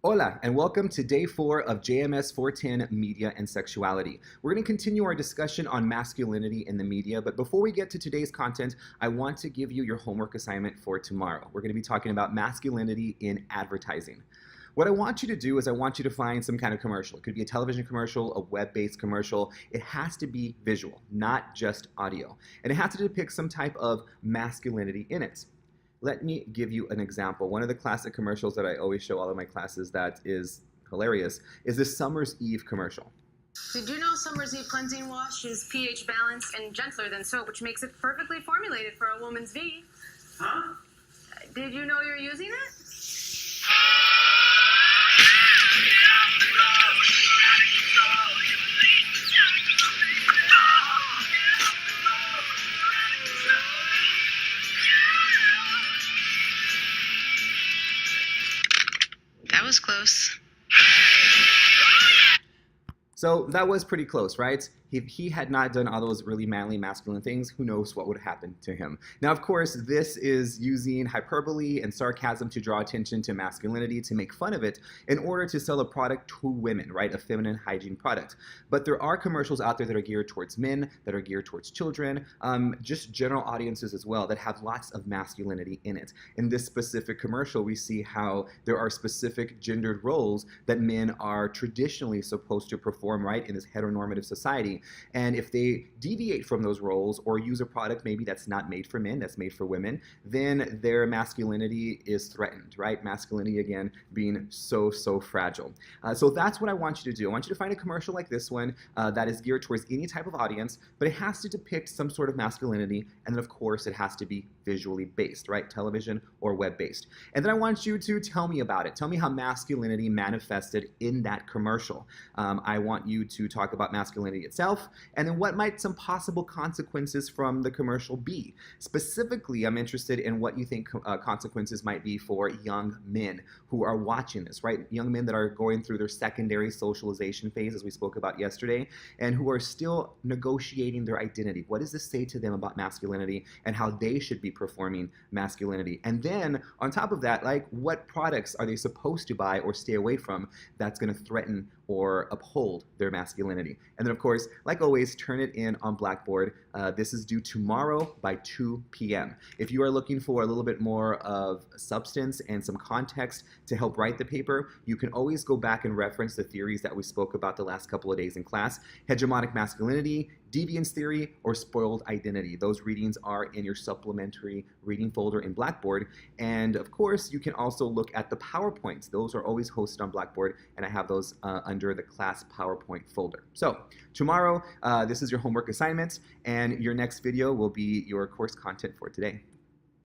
Hola, and welcome to day 4 of JMS 410 Media and Sexuality. We're going to continue our discussion on masculinity in the media, but before we get to today's content, I want to give you your homework assignment for tomorrow. We're going to be talking about masculinity in advertising. What I want you to do is I want you to find some kind of commercial. It could be a television commercial, a web-based commercial. It has to be visual, not just audio. And it has to depict some type of masculinity in it. Let me give you an example. One of the classic commercials that I always show all of my classes that is hilarious is this Summer's Eve commercial. Did you know Summer's Eve cleansing wash is pH balanced and gentler than soap, which makes it perfectly formulated for a woman's V? Huh? Did you know you're using it? That was close. So that was pretty close, right? If he had not done all those really manly, masculine things, who knows what would happen to him. Now, of course, this is using hyperbole and sarcasm to draw attention to masculinity, to make fun of it, in order to sell a product to women, right? A feminine hygiene product. But there are commercials out there that are geared towards men, that are geared towards children, just general audiences as well, that have lots of masculinity in it. In this specific commercial, we see how there are specific gendered roles that men are traditionally supposed to perform, right, in this heteronormative society. And if they deviate from those roles or use a product maybe that's not made for men, that's made for women, then their masculinity is threatened, right? Masculinity, again, being so fragile. So that's what I want you to do. I want you to find a commercial like this one that is geared towards any type of audience, but it has to depict some sort of masculinity, and then of course it has to be visually based, right? Television or web-based. And then I want you to tell me about it. Tell me how masculinity manifested in that commercial. I want you to talk about masculinity itself, and then what might some possible consequences from the commercial be. Specifically, I'm interested in what you think consequences might be for young men who are watching this, right? Young men that are going through their secondary socialization phase, as we spoke about yesterday, and who are still negotiating their identity. What does this say to them about masculinity and how they should be performing masculinity? And then, on top of that, like, what products are they supposed to buy or stay away from that's going to threaten or uphold their masculinity? And then, of course, like always, turn it in on Blackboard. This is due tomorrow by 2 p.m. If you are looking for a little bit more of substance and some context to help write the paper, you can always go back and reference the theories that we spoke about the last couple of days in class: hegemonic masculinity, deviance theory, or spoiled identity. Those readings are in your supplementary reading folder in Blackboard. And of course, you can also look at the PowerPoints. Those are always hosted on Blackboard, and I have those under the class PowerPoint folder. So tomorrow, this is your homework assignment, and your next video will be your course content for today.